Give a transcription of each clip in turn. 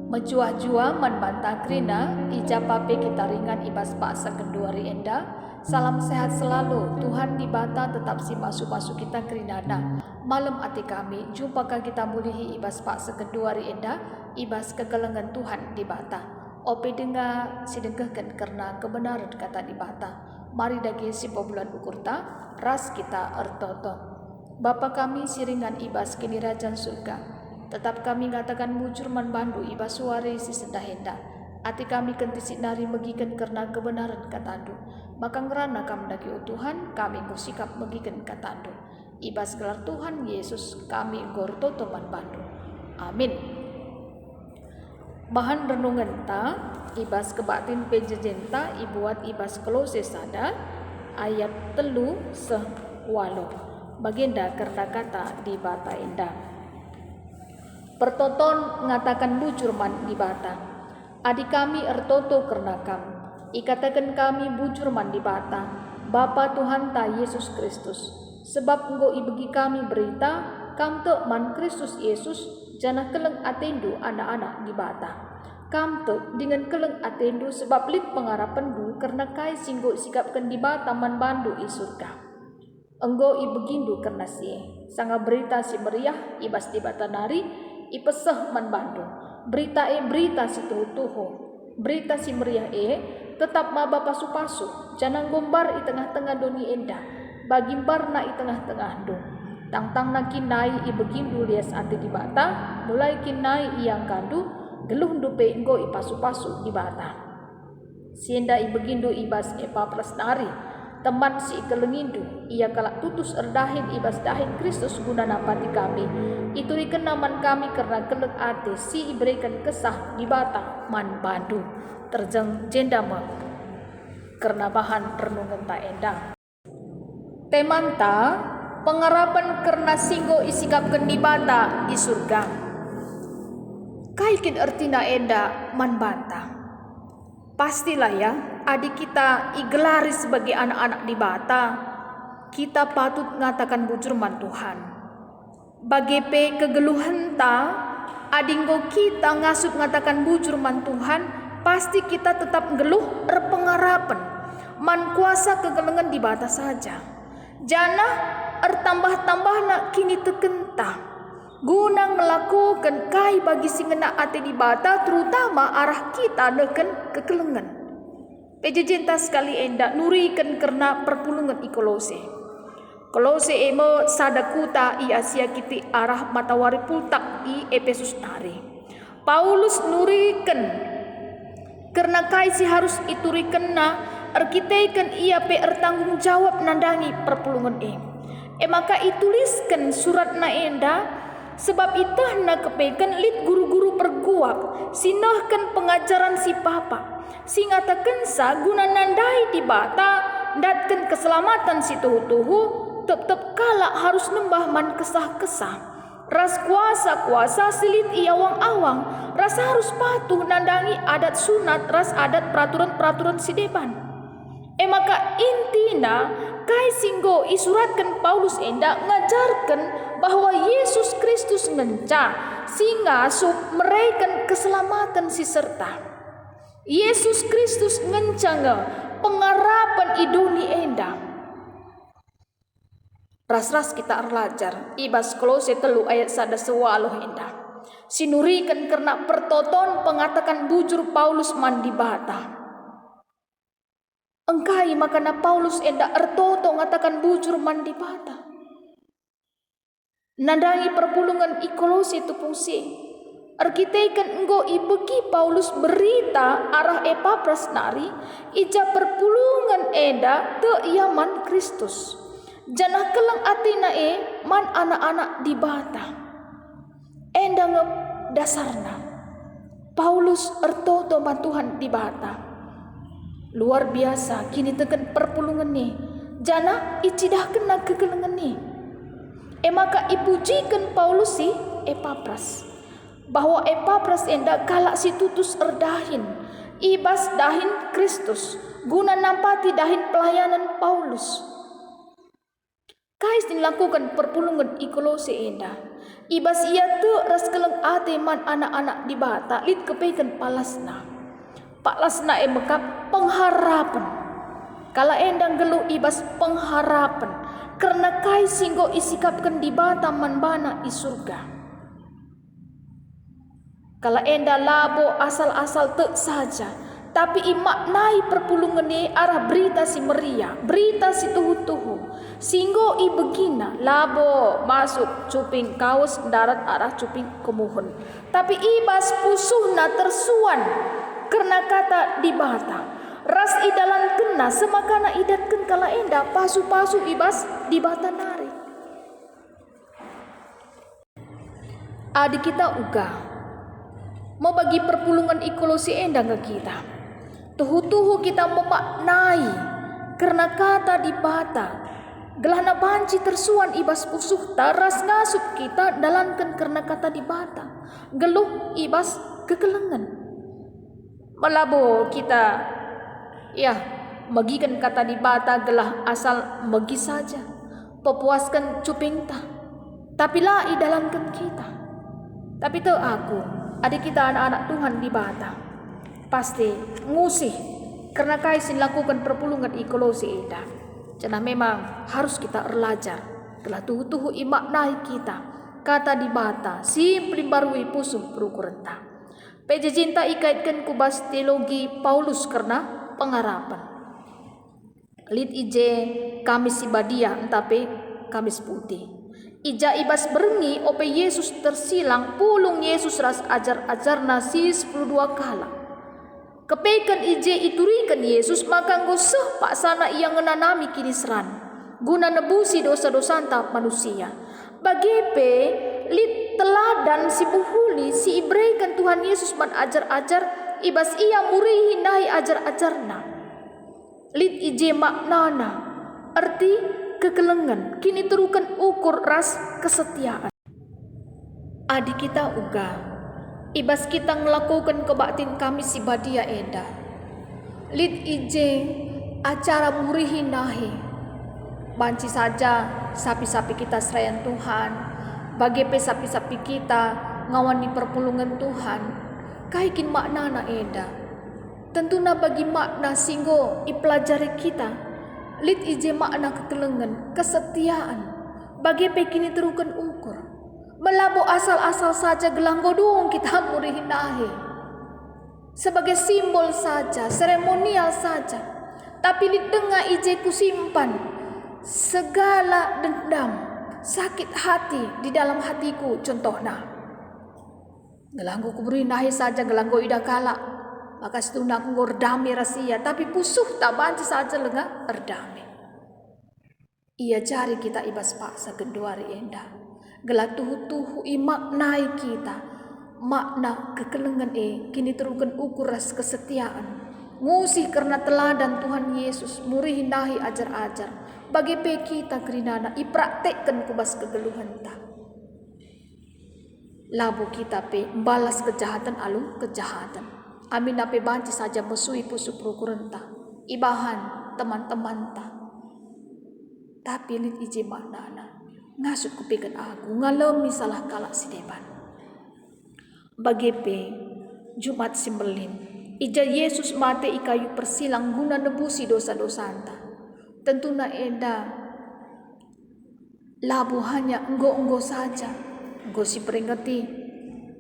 Menjua-jua membantah krina, ija pape kita ringan ibas paksa kenduari enda. Salam sehat selalu, Tuhan di bata tetap si masuk-masuk kita kerinana. Malam hati kami, jumpakah kita mulihi ibas paksa kenduari enda, ibas kegelengan Tuhan di bata. Ope dengar si dengkehkan karena kebenaran kata di bata. Mari dagi si bulan ukurta, ras kita ertoto. Bapa kami siringan ibas kini rajan surga. Tetap kami ngatakan mujur man bandu iba suare si sendahenda. Ati kami kentisik nari megikan karena kebenaran katandu. Maka ngerana kam dagi Tuhan kami ngusikap megikan katandu. Iba segelar Tuhan Yesus kami gortoto man bandu. Amin. Bahan renungan ta ibas kebatin pejejenta ibuat ibas Kolose sada ayat 3:8. Baginda karena kata di bata indah. Pertoton ngatakan bujur man di bata. Adik kami ertoto karena kam. Ikatakan kami bujur man di bata. Bapa Tuhan ta Yesus Kristus. Sebab engkau ibegi kami berita. Kam te man Kristus Yesus. Janah keleng atendu anak-anak di bata. Kam te dengan keleng atendu sebab lit pengharapan du. Karena kai singgo sikapkan di bata man bandu i surga. Engkau ibegindu karena sie. Sanga berita si meriah ibas di bata nari. Ipesah man Bandung berita si tuhu berita si meriah tetap ma bapa pasu janang gombar i tengah-tengah doni endah bagimbar na i tengah-tengah do tang-tang na kinai i begindu lias ati di bata mulai kinai i yang kandu geluh dupe enggo i pasu-pasu di bata sienda i begindu ibas Epapras nari teman si kelengindu ia kalak tutus erdahin ibas dahin Kristus guna napati kami itu dikenaman kami karena kelek ate si iberikan kesah di bata man bandu terjeng jendama karena bahan renungan tak endang temanta pengharapan karena singgo isikapkan di bata di surga kaikin ertina enda man banta. Pastilah ya, adik kita igelari sebagai anak-anak di bata. Kita patut ngatakan bujur man Tuhan. Bagepe kegeluhan ta, adinggo kita ngasup ngatakan bujur man Tuhan, pasti kita tetap geluh erpengarapan. Man kuasa kegelengan di bata saja. Jana ertambah-tambah nak kini tekentah. Guna melakukan kai bagi singena ate di bata terutama arah kita neken kekelengan. Pejejenta sekali endak nurikan karena perpulungan i Kolose. Kolose emo sadakuta i Asia kiti arah matawari pultak i Efesus nari. Paulus nurikan karena kai si harus iturikan na erkitaikan ia pe ertanggung jawab nandangi perpulungan maka ituliskan surat na enda sebab itah na kepekan lit guru-guru perguak sinahkan pengajaran si papa singatakan sa guna nandai di bata datkan keselamatan si tuhu-tuhu tetap kalak harus nembah man kesah-kesah ras kuasa-kuasa silit iawang-awang ras harus patuh nandangi adat sunat ras adat peraturan-peraturan si depan maka intina kai singgo isuratkan Paulus enda ngajarkan bahwa Yesus Kristus ngenca singa sup mereka keselamatan si serta Yesus Kristus ngenca pengarapan iduni enda ras-ras kita arlajar ibas Kolose 3 ayat 1 enda sinurikan karena pertoton pengatakan bujur Paulus man di bata engkai makana Paulus enda ertoto ngatakan bujur man di bata. Nandangi perpulungan i Kolose tu fungsi. Arkiteikan enggo ibeki Paulus berita arah Epapras nari ija perpulungan enda te iaman Kristus. Janah kelang atina man anak-anak di bata. Enda nge dasarna. Paulus ertoto man Tuhan di bata. Luar biasa kini tekan perpulungan nih jana icidah kena kegelengan nih maka ipujikan Paulus si Epapras bahwa Epapras enda kalak si tutus erdahin ibas dahin Kristus guna nampati dahin pelayanan Paulus kais dilakukan perpulungan i Kolose enda ibas ia tu ras keleng ate man anak-anak di bata lit kepeken palasna. Palasna mekap pengharapan. Kala endang gelu ibas pengharapan. Karena kai singgo isikapkan di bata man bana i surga. Kala enda labo asal-asal tek saja. Tapi imaknai perpulungan arah berita si meriah, berita si tuhu-tuhu. Singgo i begina labo masuk cuping kaos darat arah cuping kemuhun. Tapi ibas pusuhna tersuan karena kata di bata. Ras idalan kena semakana idatken kala enda pasu-pasu ibas di bata nari. Adik kita uga mau bagi perpulungan ikolosi enda ke kita. Tuhu-tuhu kita memaknai karena kata di bata. Gelahna banci tersuan ibas pusuh taras ngasup kita dalankan karena kata di bata. Geluh ibas kekelengan. Malabo kita magikan kata di bata gelah asal megi saja. Pepuaskan cupingta. Tapi lah idalankan kita. Tapi tuh aku, adik kita anak-anak Tuhan di bata. Pasti ngusih karena kaisin lakukan perpulungan ikolosi eda. Karena memang harus kita belajar. Telah tuhu-tuhu imaknai kita. Kata di bata, simpli barui pusuh perukurenta. Peje cinta ikaitkan kubas teologi Paulus karena pengharapan. Lid ije Kamis Sibadia entape Kamis Putih. Ija ibas berengi ope Yesus tersilang pulung Yesus ras ajar-ajarna 12 kala. Kepekan ije iturikan Yesus maka ngoseh pak sana ia ngenanami kini seran. Guna nebusi dosa-dosa anta manusia. Bagepe lit teladan si buhuli si ibreikan Tuhan Yesus man ajar-ajar ibas ia murihi nahi ajar-ajarna. Lit ije maknana arti kekelengan kini terukan ukur ras kesetiaan. Adik kita uga ibas kita ngelakukan kebaktin kami si badia eda. Lid ije acara murihi nahi. Banci saja sapi-sapi kita serayan Tuhan. Bagepe sapi-sapi kita ngawani perpulungan Tuhan. Kaikin maknana eda. Tentuna bagi makna singgo ipelajari kita. Lid ije makna kekelengan, kesetiaan. Bagepe kini terukan ukur. Melabo asal-asal saja gelang godong kita murihin nahi. Sebagai simbol saja, seremonial saja. Tapi di tengah ije kusimpan segala dendam, sakit hati di dalam hatiku contohnya. Gelanggo kuburihin nahi saja gelanggo ida kala. Maka setuna aku ngordami rahasia. Tapi pusuh tak banci saja lenga erdami. Ia jari kita ibas paksa genduari endah. Gelak tuhu-tuhu imaknai kita. Makna kekelengan kini terukan ukur ras kesetiaan. Ngusih karena teladan Tuhan Yesus. Murihi nahi ajar-ajar. Bagi pe kita kerinana ipraktekkan kubas kegeluhan ta. Labu kita pe balas kejahatan alu kejahatan. Amin ape banci saja mesui pusu perukuran ta. Ibahan teman-teman ta. Tapi lit ije maknana. Ngasut kupikan aku ngalami salah kalak si depan. Bagepe Jumat Simbelim ija Yesus mate ikayu persilang guna nebusi dosa-dosa anta. Tentuna eda labu hanya enggo saja. Enggo si peringati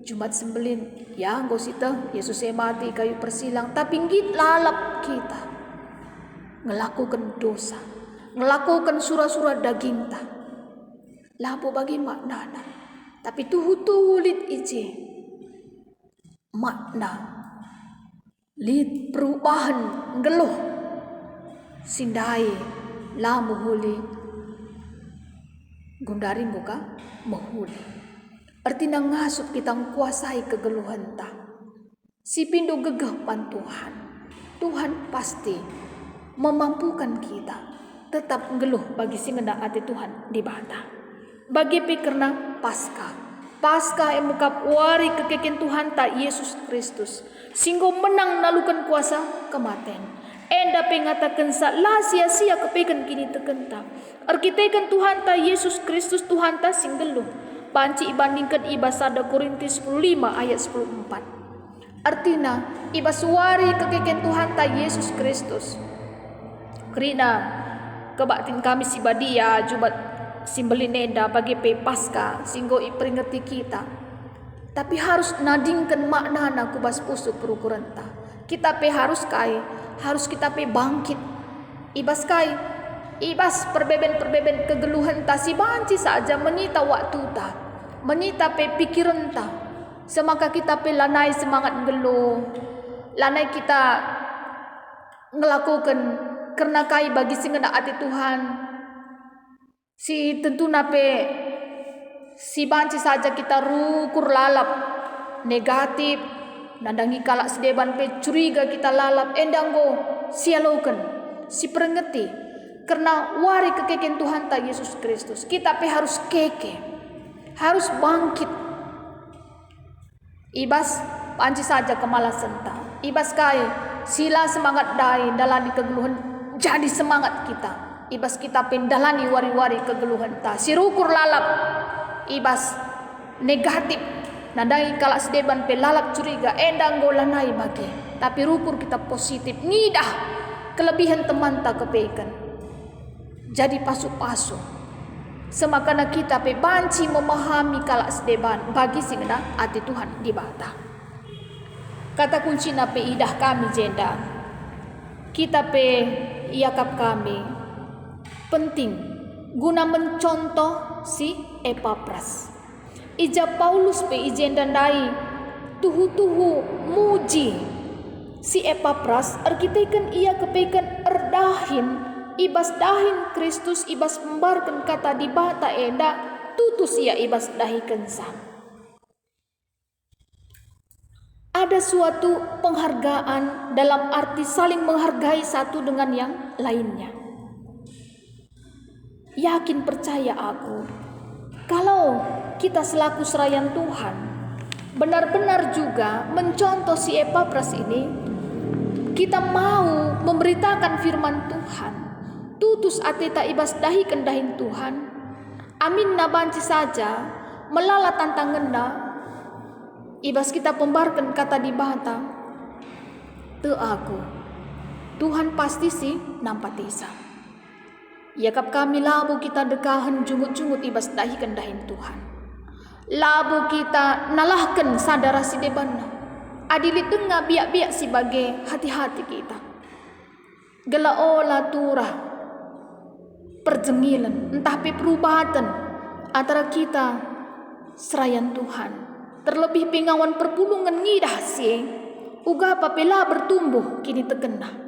Jumat Simbelim ya enggo si teh Yesus mate ikayu persilang. Tapi ngit lalap kita ngelakukan dosa, ngelakukan surah-surah daging ta. Labu bagi maknana. Tapi tuhu-tuhu lit ije. Makna. Lit perubahan ngeluh. Sindai. Lamu huli. Gundari muka. Mahuli. Artinya ngasup kita kuasai kegeluhan ta. Si pindu gegah pan Tuhan. Tuhan pasti memampukan kita. Tetap ngeluh bagi si ngena hati Tuhan di bata. Bagi karena Paskah yang mukap wari kekeken Tuhan tak Yesus Kristus. Singgo menang nalukan kuasa kematian. Enda pengatakan sa la sia-sia kepekan kini tekenta. Arkitekan Tuhan tak Yesus Kristus Tuhan tak singgeluh. banci ibandingkan ibas 1 Korintus 10:5 ayat 14. Artinya ibas wari kekeken Tuhan ta Yesus Kristus. Kerina kebatin kami si badia jubat simbeli neda bagi pe Paskah singgo iperingati kita. Tapi harus nadingkan makna na kubas pusu perukuran ta. Kita pe harus kita pe bangkit. Ibas ibas perbeben kegeluhan ta si banci saja menyita waktu ta, menyita pe pikiran ta. Semaka kita pe lanai semangat geluh, lanai kita ngelakukan karena kai bagi singenda hati Tuhan. Si tentu nape si banci saja kita rukur lalap negatif, nandangi kalak sedeban pe curiga kita lalap endanggo sialokan si perengeti karena wari kekeken Tuhan ta Yesus Kristus. Kita pe harus keke, harus bangkit. Ibas panci saja kemalasan ta, ibas kai sila semangat dai dalani kegeluhan jadi semangat kita. Ibas kita pendalani wari-wari kegeluhan ta si rukur lalap ibas negatif nadai kalak sedeban pe lalap curiga endang golanai bagi, tapi rukur kita positif nidah kelebihan teman ta kepeikan jadi pasu-pasu semakana kita pe banci memahami kalak sedeban bagi singena hati Tuhan di bata. Kata kunci na pe idah kami jenda kita pe iakap kami penting guna mencontoh si Epapras. Ija Paulus pe ijen dandai tuhu muji si Epapras arkiteken ia kepeikan erdahin ibas dahin Kristus ibas membarkan kata di bata enda tutus ia ibas dahikan sang. Ada suatu penghargaan dalam arti saling menghargai satu dengan yang lainnya. Yakin percaya aku, kalau kita selaku serayan Tuhan benar-benar juga mencontoh si Epapras ini, kita mau memberitakan firman Tuhan, tutus ateta ibas dahi kendahin Tuhan, amin nabanci saja melala tantanganna, ibas kita pembarkan kata di bata, te aku, Tuhan pasti sih nampatisa. Yakap kami labu kita dekahan jungut-jungut ibas dahi kendahin Tuhan. Labu kita nalahkan sadara si debanna. Adilit dengar biak-biak sebagai hati-hati kita. Gela ola turah perjengilan entah perubahan antara kita serayan Tuhan. Terlebih pengawan perpulungan ngidah si uga papela bertumbuh kini terkena.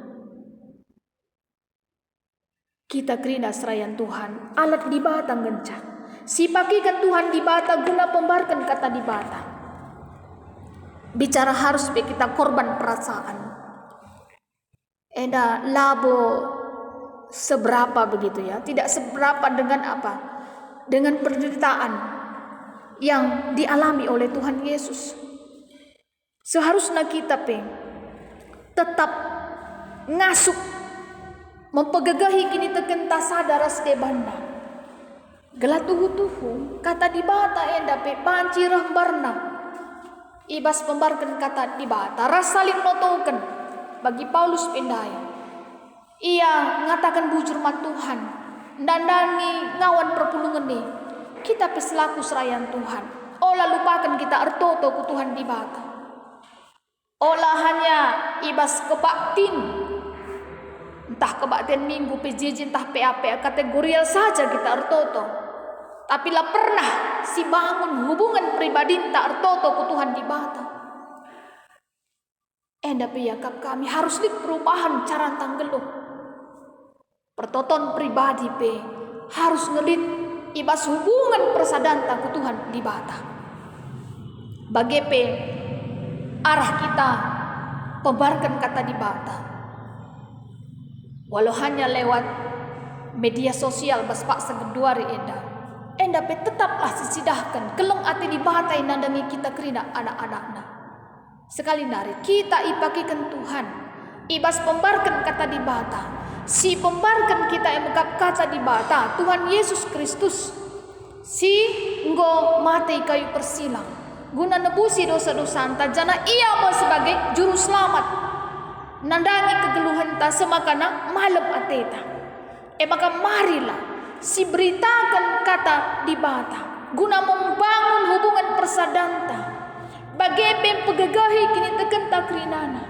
Kita kerina serayan Tuhan, alat di bata ngencang. Si pakikan Tuhan di bata guna pembarkan kata di bata. Bicara harus be kita korban perasaan. Eda labo seberapa begitu ya, tidak seberapa dengan apa? Dengan penderitaan yang dialami oleh Tuhan Yesus. Seharusnya kita tetap ngasuk mempegagahi kini tekenta sadara sedebanda. Gela tuhu kata di bata enda pe panci rahbarna. Ibas pembarkan kata di bata rasaling notoken bagi Paulus pendai. Ia ngatakan bujur mat Tuhan dandani ngawan perpulungan ni. Kita pe selaku serayan Tuhan. Olah lupakan kita ertoto ku Tuhan di bata. Olah hanya ibas kebaktin entah kebaktian minggu PJJ entah PAP kategorial saja kita ertoto. Tapi lah pernah si bangun hubungan pribadi tak ertoto ku Tuhan di bata. Enda yakap kami harus di perubahan cara tanggeluh. Pertoton pribadi harus ngelit ibas hubungan persadanta ku Tuhan di bata. Bagi arah kita pembarkan kata di bata. Walau hanya lewat media sosial baspak segeduari enda tetaplah sisidahkan keleng ati dibatai nandangi kita kerina anak-anakna. Sekali nari kita ipakikan Tuhan ibas pembarkan kata di bata. Si pembarkan kita yang mengkap kata di bata Tuhan Yesus Kristus Si nggo mati kayu persilang guna nebusi dosa-dosa anta, jana ia mau sebagai juru selamat nandangi kegeluhan ta semakana malam ateta. Maka marilah si beritakan kata di bata guna membangun hubungan persadanta bagi pegagahi kini teken tak rinana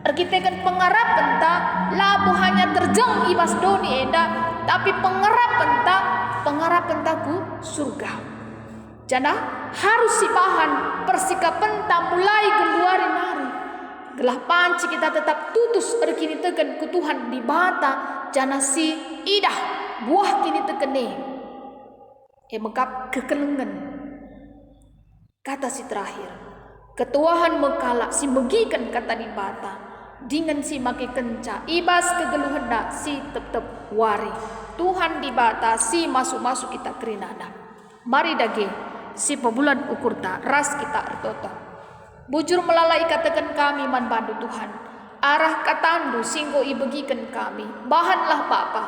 arkitekan pengharapan ta labu hanya terjang ibas doni enda, tapi pengharapan taku surga. Jana harus si bahan persikapan ta mulai geluarin hari gelah panci kita tetap tutus kini teken ku Tuhan di bata jana si idah buah kini tekene mekap kekelengan kata si terakhir ketuahan mekala si megikan kata di bata dengan si make kenca ibas kegeluhan si tetep wari Tuhan di bata si masuk kita kerinana. Mari dage si pebulan ukur ta ras kita ertoto bujur melalai katakan kami man bandu Tuhan arah katandu singgo ibegikan kami bahanlah Bapa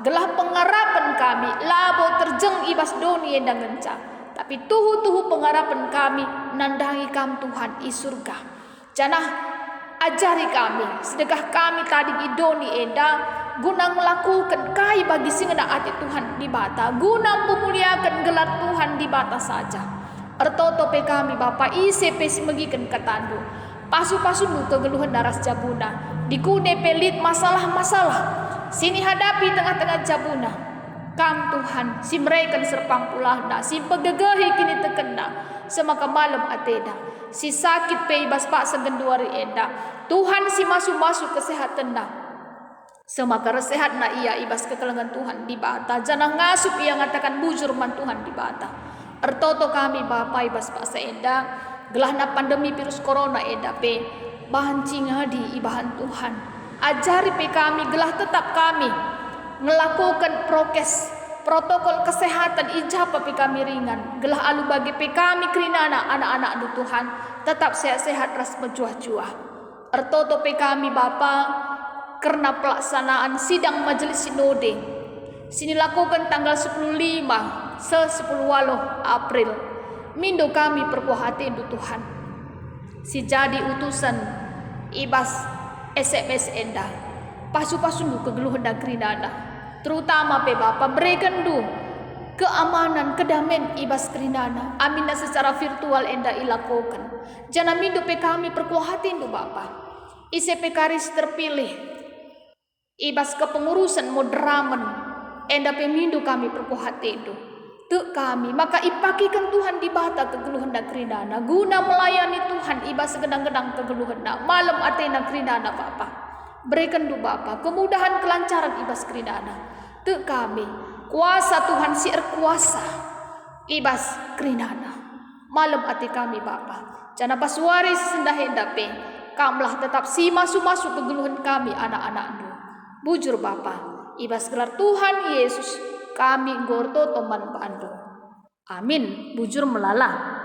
gelah pengharapan kami labo terjeng ibas doni endang ngenca, tapi tuhu pengharapan kami nandangi kam Tuhan i surga. Janah ajari kami sedekah kami tadi idoni enda guna melakukan kai bagi singena ati Tuhan di bata guna memuliakan gelar Tuhan di bata saja. Ertoto pe kami Bapa ICP semegikan katandu pasu-pasu nu kegeluhan daras jabuna dikune pelit masalah-masalah sini hadapi tengah-tengah jabuna kam Tuhan si mereka serpang pulahna si pegegahi kini tekena semaka malam ateda si sakit pe ibas pak segenduari enda Tuhan si masuk kesehatan na semaka resehat na ia ibas kekelengan Tuhan di bata janah ngasup ia ngatakan bujur man Tuhan di bata ertoto kami Bapa ibas pak seenda gelah na pandemi virus corona enda pe bahan cingadi ibahan Tuhan ajari pe kami gelah tetap kami melakukan prokes protokol kesehatan ijapa pe kami ringan gelah alu bagi pe kami kerinana anak-anak du Tuhan tetap sehat-sehat ras berjuah-juah ertoto pe kami Bapa karena pelaksanaan sidang majelis sinode sini lakukan tanggal 10 April mindo kami perkuah hati du Tuhan si jadi utusan ibas SMS enda pasu-pasu nu kegeluhan dan kerinana terutama pe Bapa berikan du keamanan kedamaian ibas kerinana aminna secara virtual enda ilakokan jana mindo pe kami perkuahati du Bapa ICP karis terpilih ibas kepengurusan moderamen enda pe mindo kami perkuahati du te kami maka ipakikan Tuhan di bata kegeluhan dan kerinana guna melayani Tuhan ibas segedang-gedang kegeluhan dan malam atena kerinana Bapa berikan du Bapa kemudahan kelancaran ibas kerinana te kami kuasa Tuhan si kuasa ibas kerinana malam ati kami Bapa jana pasuari sendah hendape kamlah tetap si masuk kegeluhan kami anak-anak du bujur Bapa ibas gelar Tuhan Yesus kami gorto teman bandu. Amin. Bujur melala.